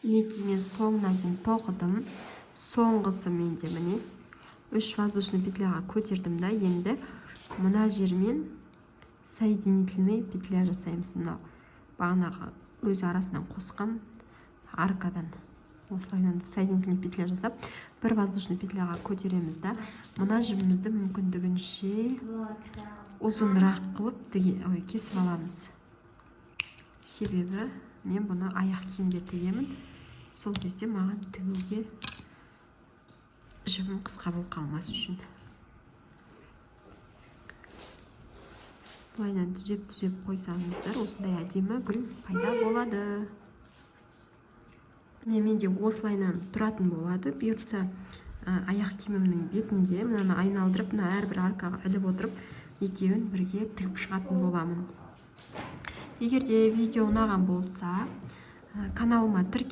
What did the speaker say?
Мінекей мен соңына дейін тоқыдым. Соңғысы менде міне 3 воздушный петляға көтердім да, енді мына жермен соединительный петля жасаймыз. Мынау бағанағы өз арасынан қосқан аркадан осылайынан соединительный петля жасап, бір воздушный петляға көтереміз да, мына жібімізді мүмкіндігінше ұзынырақ қылып кесіп аламыз. Себебі мен бұны аяқ киімге тігемін. Сол кезде маған тігуге жібім қысқа болып қалмас үшін. Бұлайынан түзеп қойсаңыздар, осындай әдемі гүл пайда болады. Менде осылайынан тұратын болады. Бұйыртса аяқ киімімнің бетінде мынаны айналдырып, мына әрбір аркаға іліп отырып, екеуін бірге тігіп шығатын боламын. Егер де видео ұнаған болса, каналыма тіркеліңіздер.